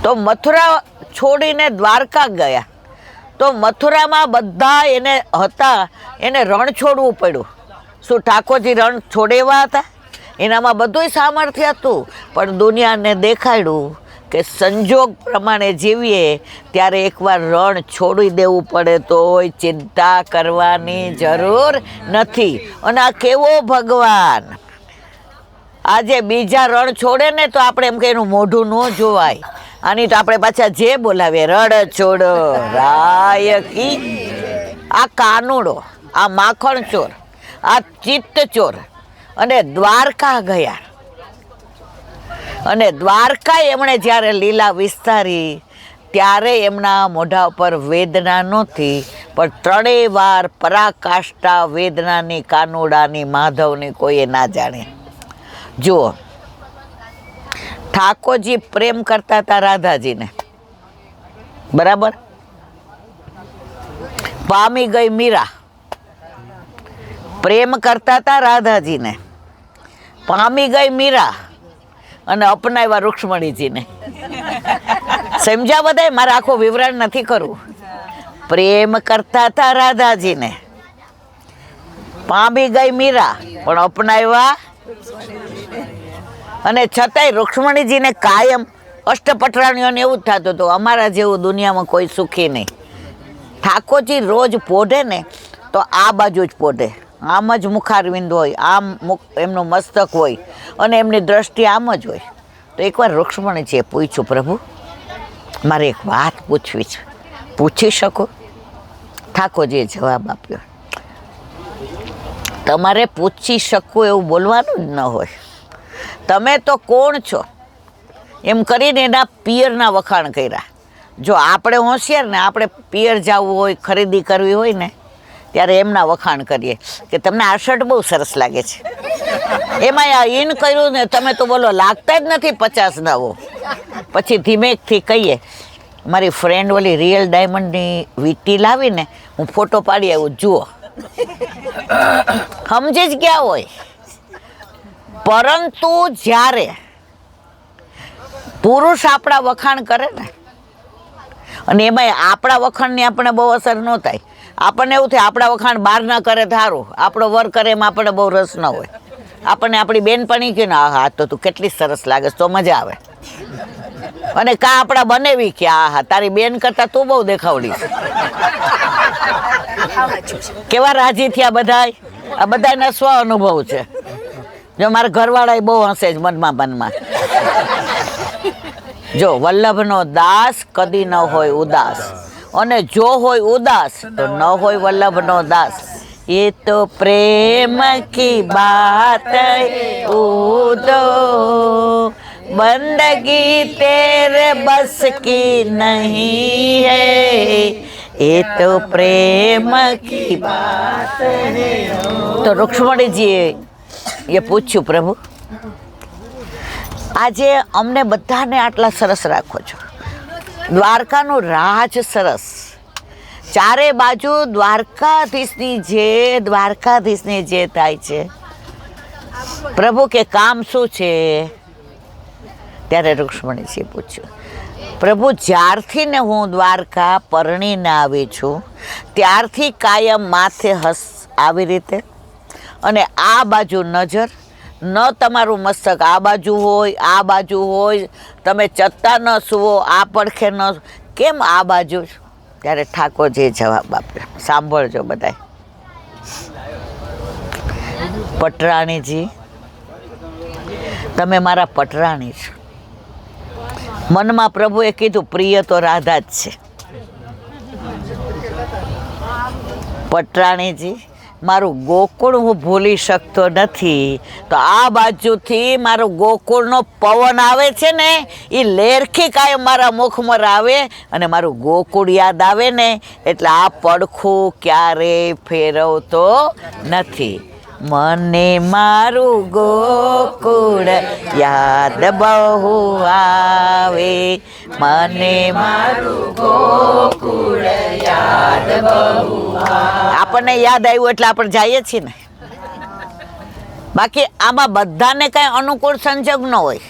તો મથુરા છોડીને દ્વારકા ગયા, તો મથુરામાં બધા એને હતા, એને રણ છોડવું પડ્યું. શું ઠાકોરજી રણ છોડે એવા હતા? એનામાં બધુંય સામર્થ્ય હતું, પણ દુનિયાને દેખાડ્યું કે સંજોગ પ્રમાણે જીવીએ ત્યારે એકવાર રણ છોડી દેવું પડે, તો ચિંતા કરવાની જરૂર નથી. અને આ કેવો ભગવાન! આજે બીજા રણ છોડે ને તો આપણે એમ કે એનું મોઢું ન જોવાય. આની તો આપણે પાછા જે બોલાવીએ, રણ છોડો રાય કી. આ કાનુડો, આ માખણ ચોર, આ ચિત્ત ચોર, અને દ્વારકા ગયા. અને દ્વારકા એમણે જ્યારે લીલા વિસ્તારી ત્યારે એમના મોઢા ઉપર વેદના નહોતી, પણ 3 વાર પરાકાષ્ઠા વેદનાની, કાનુડાની, માધવની કોઈએ ના જાણે. જુઓ, ઠાકોરજી પ્રેમ કરતા હતા રાધાજીને, બરાબર? પામી ગઈ મીરા. પ્રેમ કરતા હતા રાધાજીને, પામી ગઈ મીરા, અને અપનાવ્યા રૂક્ષ્મણીજીને. સમજ્યા બધાય? મારે આખું વિવરણ નથી કરવું. પ્રેમ કરતા હતા રાધાજીને, પામી ગઈ મીરા, પણ અપનાવ્યા. અને છતાંય રૂક્ષ્મણીજીને કાયમ અષ્ટપટરાણીઓને એવું જ થતું હતું, અમારા જેવું દુનિયામાં કોઈ સુખી નહીં. ઠાકોરજી રોજ પોઢે ને તો આ બાજુ જ પોઢે, આમ જ મુખારવિંદ હોય, આમ એમનું મસ્તક હોય, અને એમની દ્રષ્ટિ આમ જ હોય. તો એકવાર રૂક્ષ્મણીજીએ પૂછ્યું, પ્રભુ મારે એક વાત પૂછવી છે, પૂછી શકો? ઠાકોરજીએ જવાબ આપ્યો, તમારે પૂછી શકું એવું બોલવાનું જ ન હોય. તમે તો કોણ છો? એમ કરીને એના પિયરના વખાણ કર્યા. જો આપણે હોશિયાર ને, આપણે પિયર જવું હોય, ખરીદી કરવી હોય ને, ત્યારે એમના વખાણ કરીએ કે તમને આ શર્ટ બહુ સરસ લાગે છે. એમાં આ ઇન કર્યું ને, તમે તો બોલો લાગતા જ નથી 50 નવો. પછી ધીમેકથી કહીએ, મારી ફ્રેન્ડ ઓલી રિયલ ડાયમંડની વીંટી લાવીને હું ફોટો પાડી આવું, જુઓ. સમજી જ ગયા હોય. પરંતુ જ્યારે પુરુષ આપણા વખાણ કરે ને, અને એમાં આપણા વખાણની આપણે બહુ અસર ન થાય. આપણને એવું થાય આપણા વખાણ બહાર ના કરે સારું, આપણો વર કરે એમાં આપણને બહુ રસ ન હોય. આપણને આપણી બેનપણી કે ના, હા તો તું કેટલી સરસ લાગે, તો મજા આવે. અને કા આપણા બનેવી કે આ હા તારી બેન કરતા તું બહુ દેખાવડી. કેવા રાજી થયા બધાય. આ બધાના સ્વ અનુભવ છે. જો મારા ઘરવાળા બહુ હસે જ મનમાં. જો વલ્લભનો દાસ કદી ન હોય ઉદાસ, અને જો હોય ઉદાસ તો ન હોય વલ્લભનો દાસ. ये तो प्रेम की बात उदो, बंदगी तेरे बस की नहीं है, ये तो प्रेम की बात है. तो રૂક્ષ્મણીજીએ એ પૂછ્યું, પ્રભુ આજે અમને બધાને આટલા સરસ રાખો છો, દ્વારકાનું રાજ સરસ, ચારે બાજુ દ્વારકાધીશની જે થાય છે, પ્રભુ કે કામ શું છે? ત્યારે રૂક્ષ્મણીજીએ પૂછ્યું, પ્રભુ જ્યારથી ને હું દ્વારકા પરણીને આવી છું ત્યારથી કાયમ માથે આવી રીતે, અને આ બાજુ નજર, ન તમારું મસ્તક આ બાજુ હોય, તમે ચત્તા ન સુવો, આ પડખે ન, કેમ આ બાજુ? ત્યારે ઠાકોરજીએ જવાબ આપ્યો, સાંભળજો બધાય. પટરાણીજી, તમે મારા પટરાણી છો. મનમાં પ્રભુએ કીધું પ્રિય તો રાધા જ છે. પટરાણીજી, મારું ગોકુળ હું ભૂલી શકતો નથી, તો આ બાજુથી મારો ગોકુળનો પવન આવે છે ને, એ લેરખી કાયમ મારા મુખમાં આવે, અને મારું ગોકુળ યાદ આવે ને, એટલે આ પડખું ક્યારેય ફેરવતો નથી. મને મારું ગોકુળ યાદ બહુ આવે, મને મારું ગોકુળ યાદ બહુ આવે. આપણને યાદ આવ્યું એટલે આપણે જઈએ છીએ ને. બાકી આમાં બધાને કઈ અનુકૂળ સંજોગ ન હોય,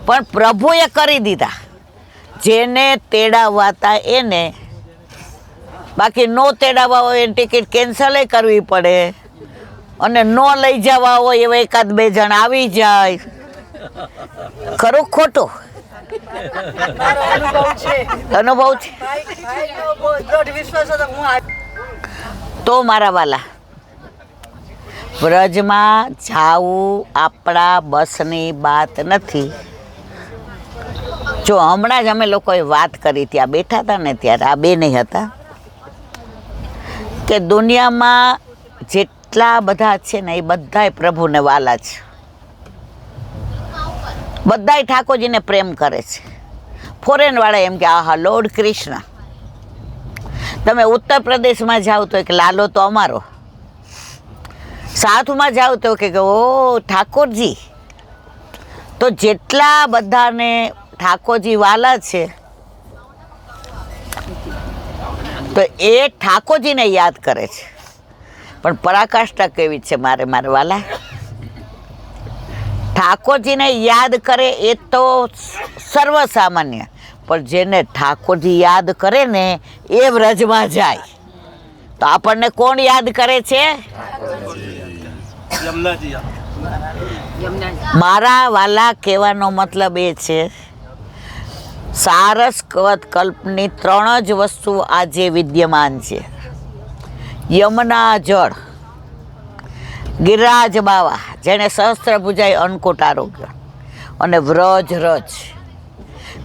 પણ પ્રભુએ કરી દીધા. જેને તેડાવાતા એને, બાકી નો તેડાવવા હોય એની ટિકિટ કેન્સલ કરવી પડે, અને નો લઈ જવા હોય એવા એકાદ બે જણ આવી જાય. ખરું ખોટું? અનુભવ છે. તો મારા વાલા, વ્રજમાં જાવું આપણા બસની વાત નથી. જો હમણાં જ અમે લોકોએ વાત કરી, ત્યાં બેઠા હતા ને ત્યારે આ બે નહીં હતા, કે દુનિયામાં જેટલા બધા છે ને એ બધાય પ્રભુને વાલા છે, બધાય ઠાકોરજીને પ્રેમ કરે છે. ફોરેનવાળા એમ કે આહા લોર્ડ કૃષ્ણ. તમે ઉત્તર પ્રદેશમાં જાઓ તો એક લાલો તો અમારો, સાઉથમાં જાઓ તો કે ઓ ઠાકોરજી. તો જેટલા બધાને ઠાકોરજી વાલા છે, તો એ ઠાકોરજીને યાદ કરે છે. પણ પરાકાષ્ઠા કેવી છે મારે વાલા, ઠાકોરજીને યાદ કરે એ તો સર્વસામાન્ય, પણ જેને ઠાકોરજી યાદ કરે ને એ વ્રજમાં જાય. તો આપણને કોણ યાદ કરે છે? મારા વાલા કહેવાનો મતલબ એ છે, સારસ્વત કલ્પની 3 જ વસ્તુ આજે વિદ્યમાન છે. યમુના જળ, ગિરિરાજ બાવા જેણે સહસ્ત્ર ભુજાય અન્નકૂટ આરોગ્ય, અને વ્રજ રજ.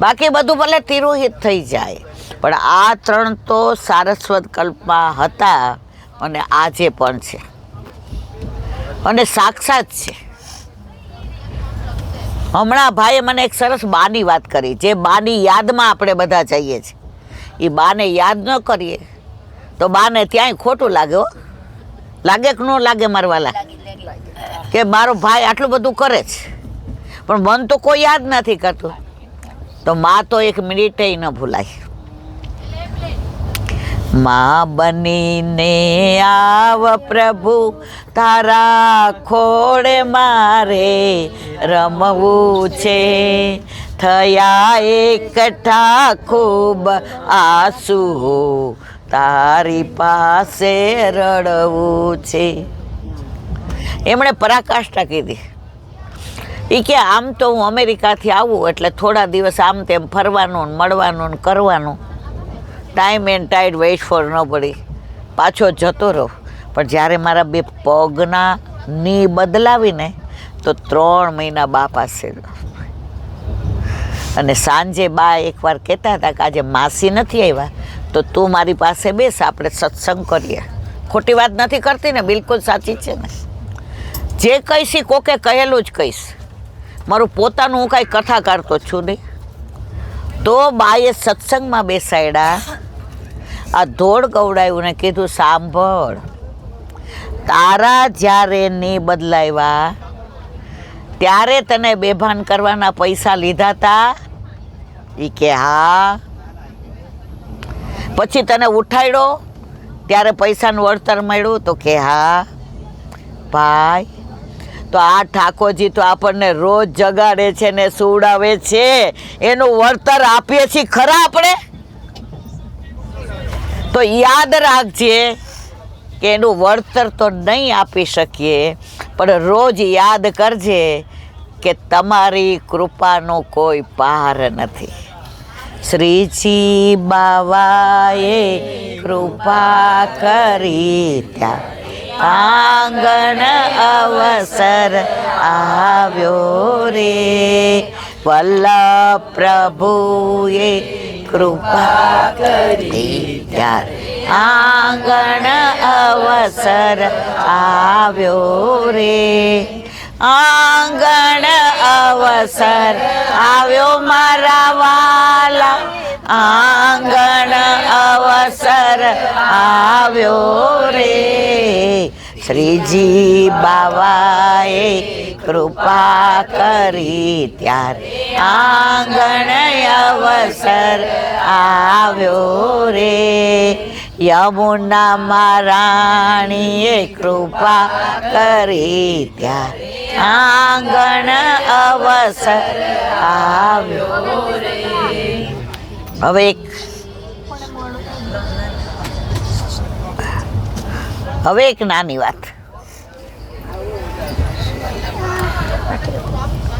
બાકી બધું ભલે તિરોહિત થઈ જાય, પણ આ 3 તો સારસ્વત કલ્પમાં હતા અને આજે પણ છે, અને સાક્ષાત છે. હમણાં ભાઈએ મને એક સરસ બાની વાત કરી, જે બાની યાદમાં આપણે બધા જઈએ છીએ. એ બાને યાદ ન કરીએ તો બાને ત્યાંય ખોટું લાગે. હો, લાગે કે ન લાગે મારા વાલા? કે મારો ભાઈ આટલું બધું કરે છે પણ મન તો કોઈ યાદ નથી કરતું. તો માં તો એક મિનિટે ન ભૂલાય. માં બનીને આવ પ્રભુ, તારા ખોળે મારે રમવું છે. થયા એકઠા ખૂબ આંસુ, તારી પાસે રડવું છે. એમણે પરાકાષ્ઠા કીધી. એ કે આમ તો હું અમેરિકાથી આવું એટલે થોડા દિવસ આમ તેમ ફરવાનું ને મળવાનું ને કરવાનું, ટાઈમ એન્ડ ટાઈડ વેઇટ ફોર ન પડી, પાછો જતો રહો. પણ જ્યારે મારા 2 પગના ની બદલાવીને તો 3 મહિના બા પાસે. અને સાંજે બા એકવાર કહેતા હતા કે આજે માસી નથી આવ્યા તો તું મારી પાસે બેસ, આપણે સત્સંગ કરીએ. ખોટી વાત નથી કરતી ને? બિલકુલ સાચી છે ને? જે કહીશ એ કોકે કહેલું જ કહીશ, મારું પોતાનું હું કાંઈ કથા કાઢતો છું નહીં. તો બાએ સત્સંગમાં બેસાડ્યા, આ ધોળ ગવડાવ્યું ને કીધું સાંભળ, તારા જ્યારે ની બદલાવ્યા ત્યારે તને બેભાન કરવાના પૈસા લીધા તા? એ કે હા. પછી તને ઉઠાડ્યો ત્યારે પૈસાનું વળતર મળ્યું? તો કે હા. ભાઈ, તો આ ઠાકોરજી તો આપણને રોજ જગાડે છે ને સુવડાવે છે, એનું વળતર આપીએ છીએ ખરા આપણે? તો યાદ રાખજે કે એનું વળતર તો નહીં આપી શકીએ, પણ રોજ યાદ કરજે કે તમારી કૃપાનો કોઈ પાર નથી. શ્રીજી બાવાએ કૃપા કરી ત્યાં આંગણ અવસર આવ્યો રે. વલ્લભ પ્રભુએ કૃપા કરી ત્યારે આંગણ અવસર આવ્યો રે. આંગણ અવસર આવ્યો મારા વાલા, આંગણ અવસર આવ્યો રે. શ્રીજી બાવાએ કૃપા કરી ત્યારે આંગણ અવસર આવ્યો રે. યમુના મહારાણીએ કૃપા કરી ત્યારે આંગણ અવસર આવ્યો રે. હવે એક નાની વાત.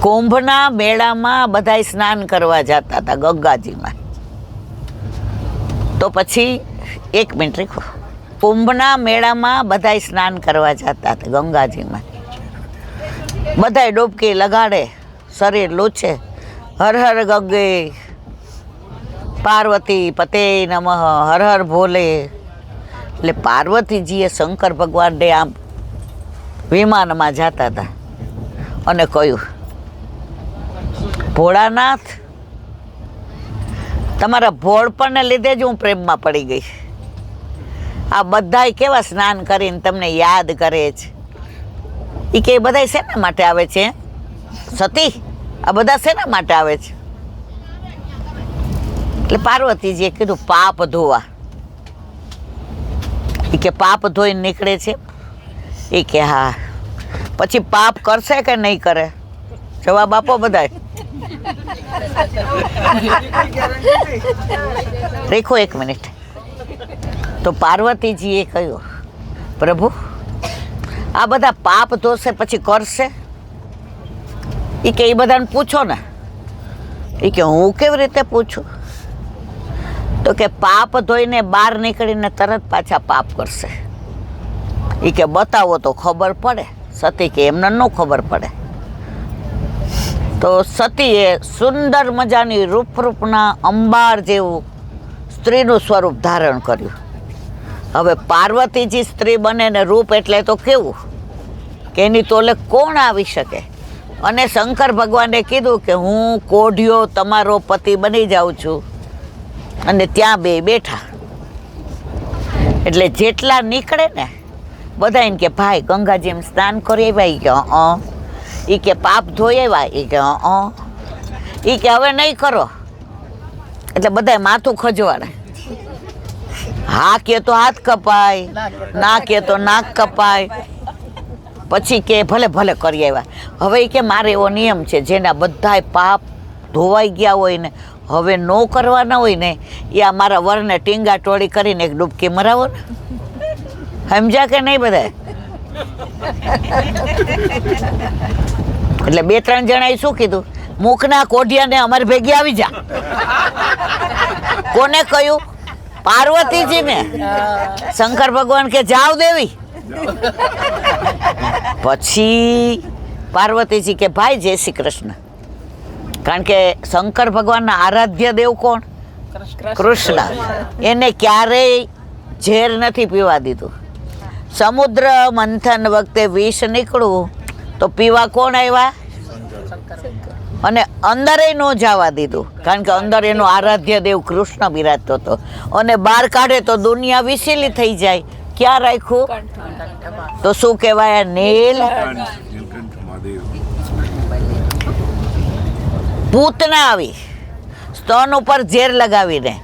કુંભના મેળામાં બધાય સ્નાન કરવા જતા હતા ગંગાજીમાં. તો પછી એક મિનિટ રાખો. કુંભના મેળામાં બધાય સ્નાન કરવા જતા હતા ગંગાજીમાં. બધાય ડૂબકી લગાડે, શરીર લૂછે, હર હર ગંગે, પાર્વતી પતે નમઃ, હર હર ભોલે. એટલે પાર્વતીજીએ શંકર ભગવાનને આમ વિમાનમાં જતા હતા અને કહ્યું, ભોળાનાથ, તમારા ભોળપણને લીધે જ હું પ્રેમમાં પડી ગઈ. આ બધાય કેવા સ્નાન કરીને તમને યાદ કરે છે. એ કે બધા શેના માટે આવે છે સતી? આ બધા શેના માટે આવે છે? એટલે પાર્વતીજીએ કીધું, પાપ ધોવા. એ કે પાપ ધોઈને નીકળે છે? એ કે હા. પછી પાપ કરશે કે નહીં કરે? જવાબ આપો બધાય. દેખો એક મિનિટ. તો પાર્વતીજીએ કહ્યું, પ્રભુ આ બધા પાપ ધોશે પછી કરશે? એ કે એ બધાને પૂછો ને. એ કે હું કેવી રીતે પૂછું? તો કે પાપ ધોઈને બહાર નીકળીને તરત પાછા પાપ કરશે. એ કે બતાવો તો ખબર પડે. સતી કે એમને ન ખબર પડે. તો સતીએ સુંદર મજાની રૂપના અંબાર જેવું સ્ત્રીનું સ્વરૂપ ધારણ કર્યું. હવે પાર્વતીજી સ્ત્રી બને ને રૂપ એટલે તો કેવું કે એની તોલે કોણ આવી શકે? અને શંકર ભગવાને કીધું કે હું કોઢિયો તમારો પતિ બની જાઉં છું. અને ત્યાં બે બેઠા. એટલે જેટલા નીકળે ને બધા એમ કે ભાઈ ગંગાજીમાં સ્નાન કરી આવ્યા? એ કે એ કે પાપ ધોઈ આવ્યા? એ કે એ કે હવે નહીં કરો. એટલે બધા માથું ખજવાડે. હા કે તો હાથ કપાય, ના કે તો નાક કપાય. પછી કે ભલે ભલે કરી આવ્યા. હવે કે મારે એવો નિયમ છે, જેના બધાય પાપ ધોવાઈ ગયા હોય ને હવે ન કરવાના હોય ને એ આ મારા વરને ટીંગા ટોળી કરીને એક ડૂબકી મરાવો ને. સમજ્યા કે નહીં બધા? એટલે બે ત્રણ જણાએ શું કીધું, મુખના કોઢિયાને અમારે ભેગી આવી જા. કોને કહ્યું? પાર્વતીજીને. શંકર ભગવાન કે જાવ દેવી. પછી પાર્વતીજી કે ભાઈ જય શ્રી કૃષ્ણ. કારણ કે શંકર ભગવાનના આરાધ્ય દેવ કોણ? કૃષ્ણ. એને ક્યારેય ઝેર નથી પીવા દીધું. સમુદ્ર મંથન વખતે વિષ નીકળ્યું તો પીવા કોણ આવ્યા? અને અંદરે ન જવા દીધું. કારણ કે અંદર એનો આરાધ્ય દેવ કૃષ્ણ બિરાજતો હતો. અને બહાર કાઢે તો દુનિયા વિસેલી થઈ જાય. ક્યાં રાખ્યું? તો શું કહેવાય? નીલ. પૂતના આવી સ્તન ઉપર ઝેર લગાવીને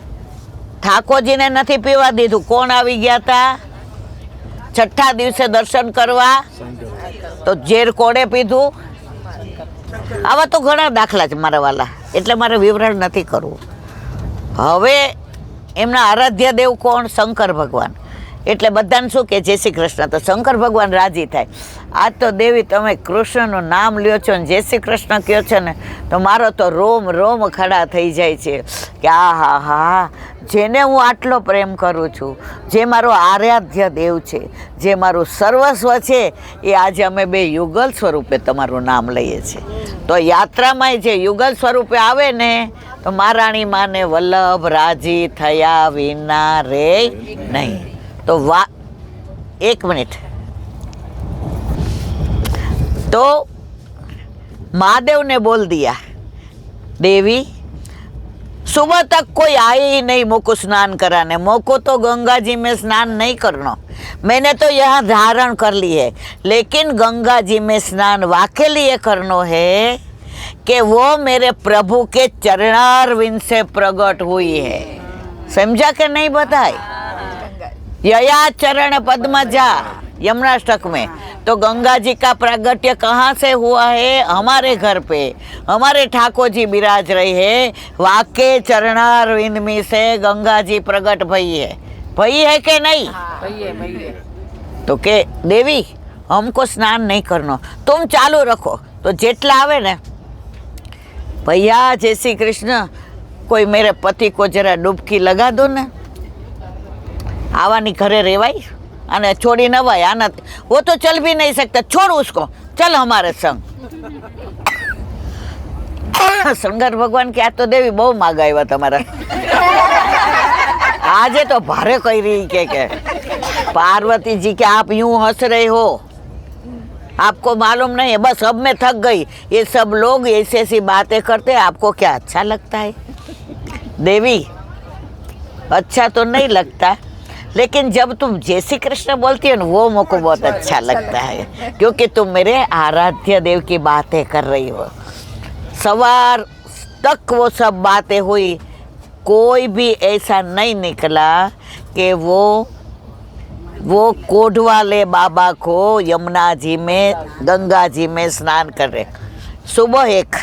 ઠાકોરજીને નથી પીવા દીધું. કોણ આવી ગયા હતા? છઠ્ઠા દિવસે દર્શન કરવા તો ઝેર કોણે પીધું? આવા તો ઘણા દાખલા છે મારા વાલા, એટલે મારે વિવરણ નથી કરવું. હવે એમના આરાધ્ય દેવ કોણ? શંકર ભગવાન. એટલે બધાને શું કે જય શ્રી કૃષ્ણ. તો શંકર ભગવાન રાજી થાય. આજ તો દેવી તમે કૃષ્ણનું નામ લ્યો છો ને જય શ્રી કૃષ્ણ કહો છો ને તો મારો તો રોમ રોમ ખડા થઈ જાય છે કે આ હા હા, જેને હું આટલો પ્રેમ કરું છું, જે મારો આરાધ્ય દેવ છે, જે મારું સર્વસ્વ છે, એ આજે અમે બે યુગલ સ્વરૂપે તમારું નામ લઈએ છીએ. તો યાત્રામાં જે યુગલ સ્વરૂપે આવે ને તો મહારાણી માને વલ્લભ રાજી થયા વિના રે નહીં. तो एक मिनट. तो महादेव ने बोल दिया, देवी सुबह तक कोई आए ही नहीं मोको स्नान कराने. मोको तो गंगा जी में स्नान नहीं करना. मैंने तो यहाँ धारण कर ली है, लेकिन गंगा जी में स्नान वाके लिए करना है कि वो मेरे प्रभु के चरणारविंद से प्रकट हुई है. समझा के नहीं? बताए यया चरण पद्मजा यमुनाष्टक में। तो गंगा जी का प्रागट्य कहाँ से हुआ है? हमारे घर पे हमारे ठाकुर जी विराज रही है, वाके चरणारविंद में से गंगा जी प्रगट भई है कि नहीं? भई है। तो के देवी हमको स्नान नहीं करना, तुम चालू रखो। तो जेटला आवे ने, भैया जय श्री कृष्ण, कोई मेरे पति को जरा डुबकी लगा दो ना। आवानी घरे रेवाई अने छोड़ी नवाई आना, वो तो चल भी नहीं सकता, छोड़ उसको, चल हमारे संग। शंकर भगवान की आ तो देवी बहु माग आव्या तमारा, आजे तो भारे कही रही के पार्वती जी के आप यूं हंस रहे हो, आपको मालूम नहीं है? बस अब मैं थक गई, ये सब लोग ऐसी ऐसी बातें करते हैं, आपको क्या अच्छा लगता है? देवी अच्छा तो नहीं लगता, लेकिन जब तुम जय श्री कृष्ण बोलती हो ना, वो मुझको बहुत अच्छा लगता है, क्योंकि तुम मेरे आराध्य देव की बातें कर रही हो। सवार तक वो सब बातें हुई, कोई भी ऐसा नहीं निकला कि वो कोढ़वाले बाबा को यमुना जी में गंगा जी में स्नान कर रहे। सुबह एक